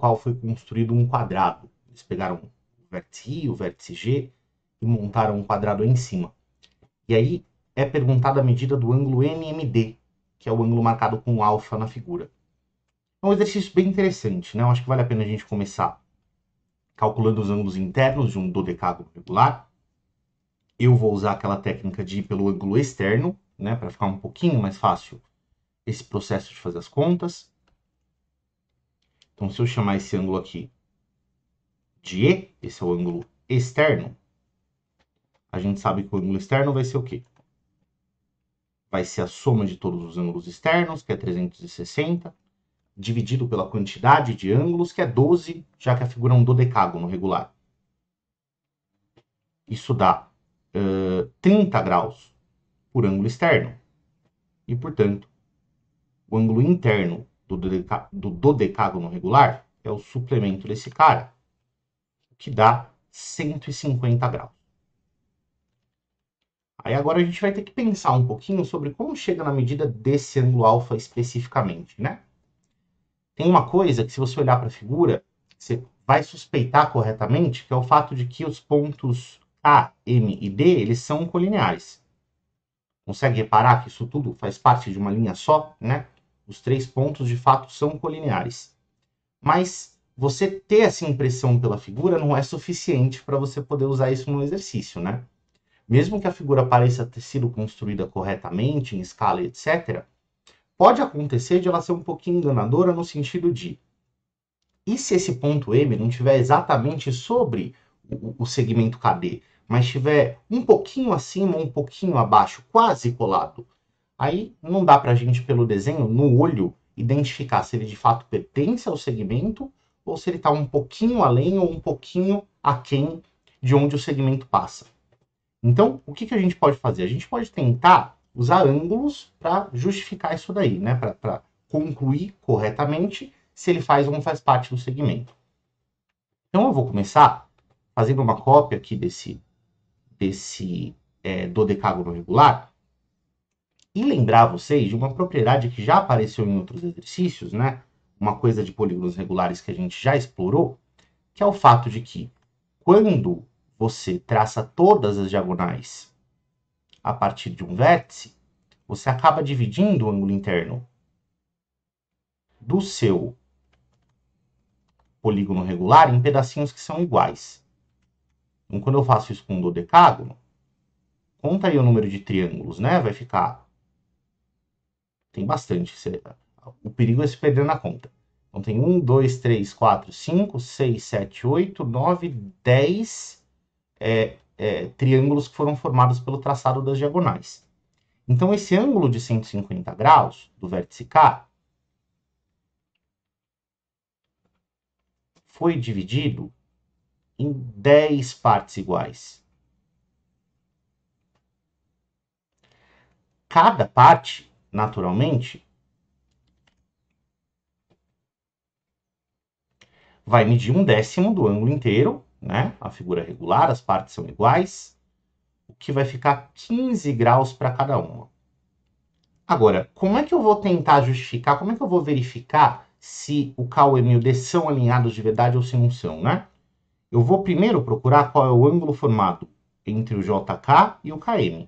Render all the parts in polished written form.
qual foi construído um quadrado. Eles pegaram o vértice I, o vértice G e montaram um quadrado em cima. E aí é perguntada a medida do ângulo NMD, que é o ângulo marcado com alfa na figura. É um exercício bem interessante, né? Eu acho que vale a pena a gente começar calculando os ângulos internos de um dodecágono regular. Eu vou usar aquela técnica de ir pelo ângulo externo, né, para ficar um pouquinho mais fácil esse processo de fazer as contas. Então, se eu chamar esse ângulo aqui de E, esse é o ângulo externo, a gente sabe que o ângulo externo vai ser o quê? Vai ser a soma de todos os ângulos externos, que é 360, dividido pela quantidade de ângulos, que é 12, já que a figura é um dodecágono regular. Isso dá 30 graus por ângulo externo. E, portanto, o ângulo interno do dodecágono regular é o suplemento desse cara, que dá 150 graus. Aí agora a gente vai ter que pensar um pouquinho sobre como chega na medida desse ângulo alfa especificamente, né? Tem uma coisa que, se você olhar para a figura, você vai suspeitar corretamente, que é o fato de que os pontos A, M e D, eles são colineares. Consegue reparar que isso tudo faz parte de uma linha só, né? Os 3 pontos, de fato, são colineares. Mas você ter essa impressão pela figura não é suficiente para você poder usar isso no exercício, né? Mesmo que a figura pareça ter sido construída corretamente, em escala, etc., pode acontecer de ela ser um pouquinho enganadora no sentido de: e se esse ponto M não estiver exatamente sobre o segmento KD, mas estiver um pouquinho acima, um pouquinho abaixo, quase colado? Aí não dá para a gente, pelo desenho, no olho, identificar se ele de fato pertence ao segmento ou se ele está um pouquinho além ou um pouquinho aquém de onde o segmento passa. Então, o que a gente pode fazer? A gente pode tentar usar ângulos para justificar isso daí, né? Para concluir corretamente se ele faz ou não faz parte do segmento. Então, eu vou começar fazendo uma cópia aqui desse dodecágono regular e lembrar vocês de uma propriedade que já apareceu em outros exercícios, né? Uma coisa de polígonos regulares que a gente já explorou, que é o fato de que quando você traça todas as diagonais a partir de um vértice, você acaba dividindo o ângulo interno do seu polígono regular em pedacinhos que são iguais. Então, quando eu faço isso com um dodecágono, conta aí o número de triângulos, né? Vai ficar... Tem bastante. O perigo é se perder na conta. Então, tem 1, 2, 3, 4, 5, 6, 7, 8, 9, 10 triângulos que foram formados pelo traçado das diagonais. Então, esse ângulo de 150 graus do vértice K foi dividido em 10 partes iguais. Cada parte, naturalmente, vai medir 1/10 do ângulo inteiro, né? A figura é regular, as partes são iguais, o que vai ficar 15 graus para cada uma. Agora, como é que eu vou tentar justificar, como é que eu vou verificar se o K, o M e o D são alinhados de verdade ou se não são, né? Eu vou primeiro procurar qual é o ângulo formado entre o JK e o KM.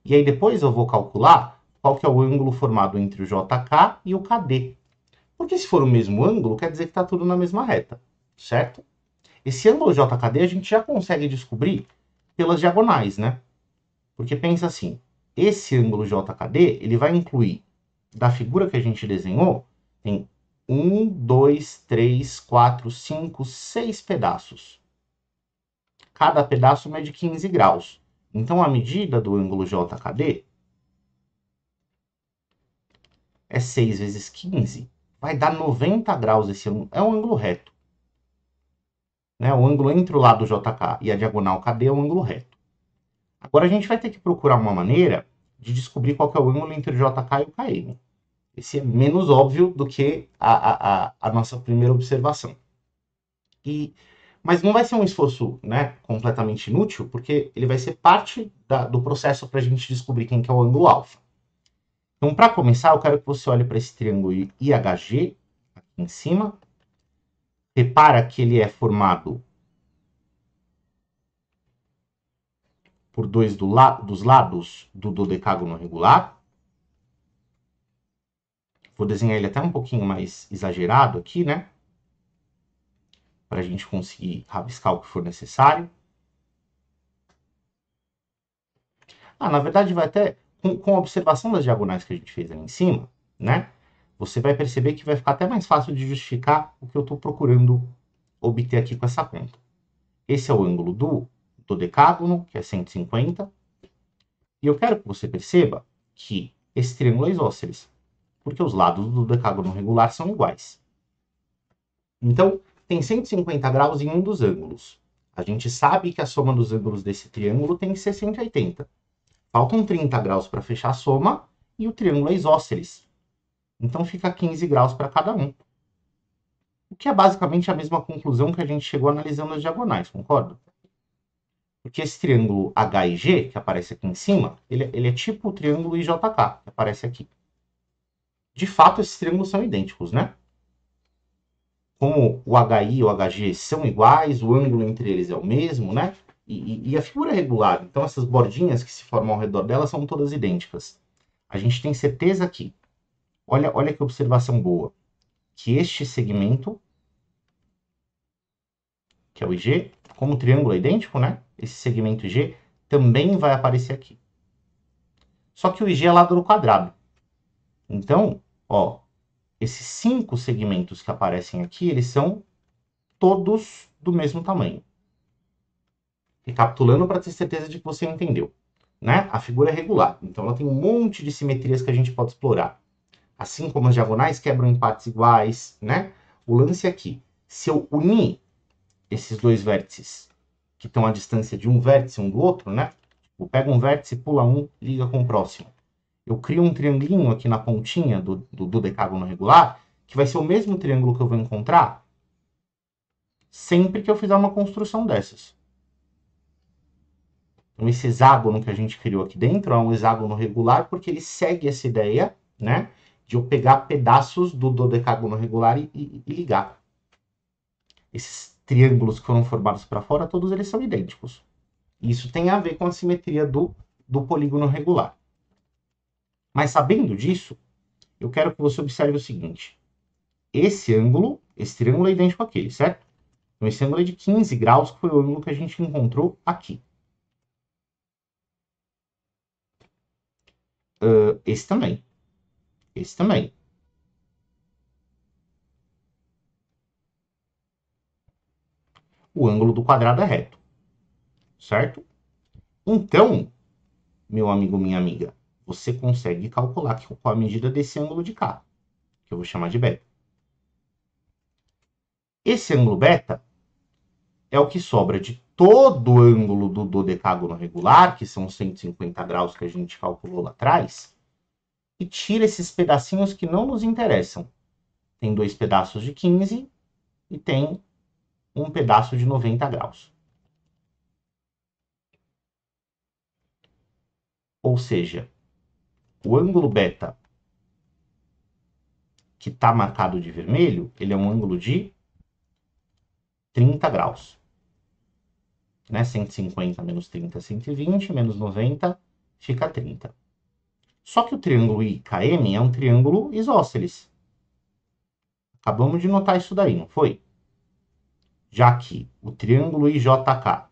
E aí depois eu vou calcular qual que é o ângulo formado entre o JK e o KD. Porque se for o mesmo ângulo, quer dizer que está tudo na mesma reta, certo? Esse ângulo JKD a gente já consegue descobrir pelas diagonais, né? Porque pensa assim, esse ângulo JKD, ele vai incluir, da figura que a gente desenhou, tem 1, 2, 3, 4, 5, 6 pedaços. Cada pedaço mede 15 graus. Então, a medida do ângulo JKD é 6 vezes 15. Vai dar 90 graus esse ângulo. É um ângulo reto. Né? O ângulo entre o lado JK e a diagonal KD é um ângulo reto. Agora, a gente vai ter que procurar uma maneira de descobrir qual que é o ângulo entre o JK e o KM. Esse é menos óbvio do que a nossa primeira observação. Mas não vai ser um esforço, né, completamente inútil, porque ele vai ser parte do processo para a gente descobrir quem que é o ângulo alfa. Então, para começar, eu quero que você olhe para esse triângulo IHG, aqui em cima, Repara que ele é formado por dois dos lados do dodecágono regular. Vou desenhar ele até um pouquinho mais exagerado aqui, né? Para a gente conseguir rabiscar o que for necessário. Na verdade, vai até, com a observação das diagonais que a gente fez ali em cima, né? Você vai perceber que vai ficar até mais fácil de justificar o que eu estou procurando obter aqui com essa conta. Esse é o ângulo do dodecágono, que é 150. E eu quero que você perceba que esse triângulo é isósceles, porque os lados do dodecágono regular são iguais. Então, tem 150 graus em um dos ângulos. A gente sabe que a soma dos ângulos desse triângulo tem que ser 180. Faltam 30 graus para fechar a soma e o triângulo é isósceles. Então fica 15 graus para cada um. O que é basicamente a mesma conclusão que a gente chegou analisando as diagonais, concorda? Porque esse triângulo HIG, que aparece aqui em cima, ele é tipo o triângulo IJK, que aparece aqui. De fato, esses triângulos são idênticos, né? Como o HI e o HG são iguais, o ângulo entre eles é o mesmo, né? E a figura é regular, então essas bordinhas que se formam ao redor dela são todas idênticas. A gente tem certeza aqui, olha que observação boa, que este segmento, que é o IG, como o triângulo é idêntico, né? Esse segmento IG também vai aparecer aqui. Só que o IG é lado do quadrado. Então, ó, esses 5 segmentos que aparecem aqui, eles são todos do mesmo tamanho. Recapitulando para ter certeza de que você entendeu, né? A figura é regular, então ela tem um monte de simetrias que a gente pode explorar. Assim como as diagonais quebram em partes iguais, né? O lance aqui, se eu unir esses dois vértices que estão à distância de um vértice um do outro, né? Eu pego um vértice, pula um, liga com o próximo. Eu crio um triangulinho aqui na pontinha do decágono regular, que vai ser o mesmo triângulo que eu vou encontrar sempre que eu fizer uma construção dessas. Então, esse hexágono que a gente criou aqui dentro é um hexágono regular porque ele segue essa ideia, né, de eu pegar pedaços do dodecágono regular e ligar. Esses triângulos que foram formados para fora, todos eles são idênticos. Isso tem a ver com a simetria do polígono regular. Mas sabendo disso, eu quero que você observe o seguinte. Esse triângulo é idêntico àquele, certo? Então esse ângulo é de 15 graus, que foi o ângulo que a gente encontrou aqui. Esse também. Esse também. O ângulo do quadrado é reto. Certo? Então, meu amigo, minha amiga, você consegue calcular qual a medida desse ângulo de cá, que eu vou chamar de beta. Esse ângulo beta é o que sobra de todo o ângulo do dodecágono regular, que são 150 graus que a gente calculou lá atrás, e tira esses pedacinhos que não nos interessam. Tem 2 pedaços de 15 e tem um pedaço de 90 graus. Ou seja, o ângulo beta que está marcado de vermelho, ele é um ângulo de 30 graus. Né? 150 menos 30, 120, menos 90, fica 30. Só que o triângulo IKM é um triângulo isósceles. Acabamos de notar isso daí, não foi? Já que o triângulo IJK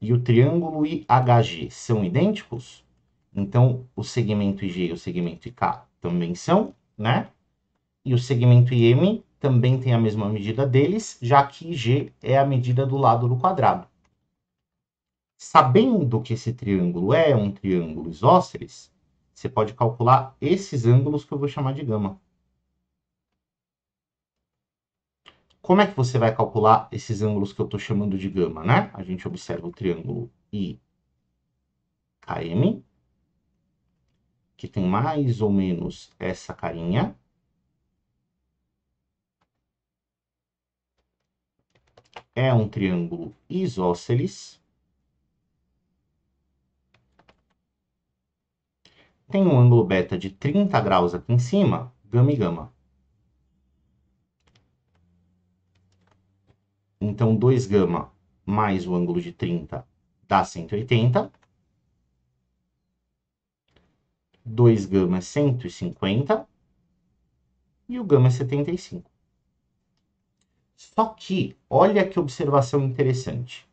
e o triângulo IHG são idênticos, então o segmento IG e o segmento IK também são, né? E o segmento IM também tem a mesma medida deles, já que IG é a medida do lado do quadrado. Sabendo que esse triângulo é um triângulo isósceles, você pode calcular esses ângulos que eu vou chamar de gama. Como é que você vai calcular esses ângulos que eu estou chamando de gama, né? A gente observa o triângulo IKM, que tem mais ou menos essa carinha. É um triângulo isósceles. Tem um ângulo beta de 30 graus aqui em cima, gama e gama. Então, 2 gama mais o ângulo de 30 dá 180. 2 gama é 150. E o gama é 75. Só que, olha que observação interessante.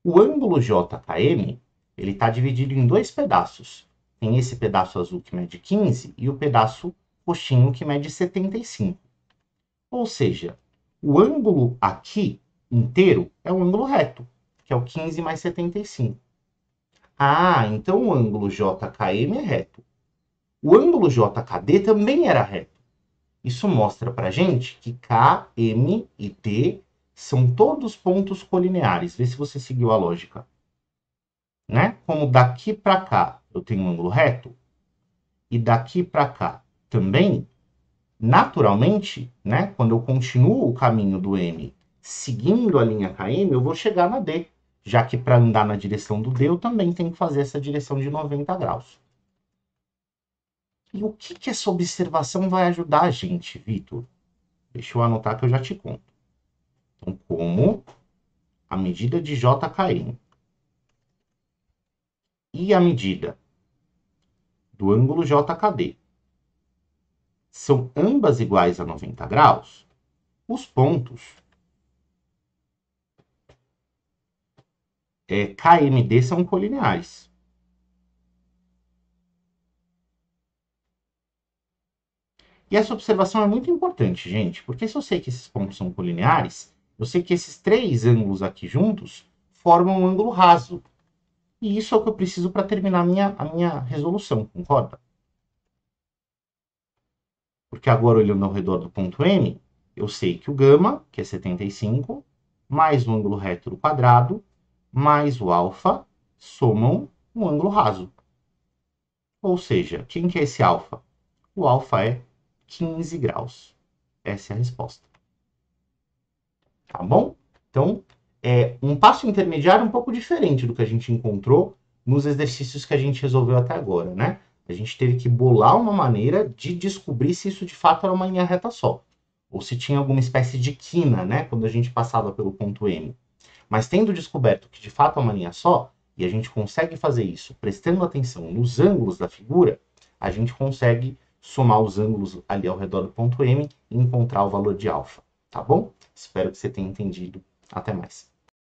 O ângulo JKM, ele está dividido em 2 pedaços. Tem esse pedaço azul que mede 15 e o pedaço roxinho que mede 75. Ou seja, o ângulo aqui inteiro é um ângulo reto, que é o 15 mais 75. Ah, então o ângulo JKM é reto. O ângulo JKD também era reto. Isso mostra pra gente que K, M e D são todos pontos colineares. Vê se você seguiu a lógica. Né? Como daqui para cá eu tenho um ângulo reto, e daqui para cá também, naturalmente, né, quando eu continuo o caminho do M seguindo a linha KM, eu vou chegar na D, já que para andar na direção do D eu também tenho que fazer essa direção de 90 graus. E o que essa observação vai ajudar a gente, Vitor? Deixa eu anotar que eu já te conto. Então, como a medida de JKM e a medida do ângulo JKD são ambas iguais a 90 graus, os pontos KMD são colineares. E essa observação é muito importante, gente, porque se eu sei que esses pontos são colineares, eu sei que esses 3 ângulos aqui juntos formam um ângulo raso. E isso é o que eu preciso para terminar a minha resolução, concorda? Porque agora, olhando ao redor do ponto M, eu sei que o gama, que é 75, mais o ângulo reto do quadrado, mais o alfa, somam um ângulo raso. Ou seja, quem que é esse alfa? O alfa é 15 graus. Essa é a resposta. Tá bom? Então, é um passo intermediário um pouco diferente do que a gente encontrou nos exercícios que a gente resolveu até agora, né? A gente teve que bolar uma maneira de descobrir se isso de fato era uma linha reta só, ou se tinha alguma espécie de quina, né, quando a gente passava pelo ponto M. Mas tendo descoberto que de fato é uma linha só, e a gente consegue fazer isso prestando atenção nos ângulos da figura, a gente consegue somar os ângulos ali ao redor do ponto M e encontrar o valor de alfa, tá bom? Espero que você tenha entendido. Até mais.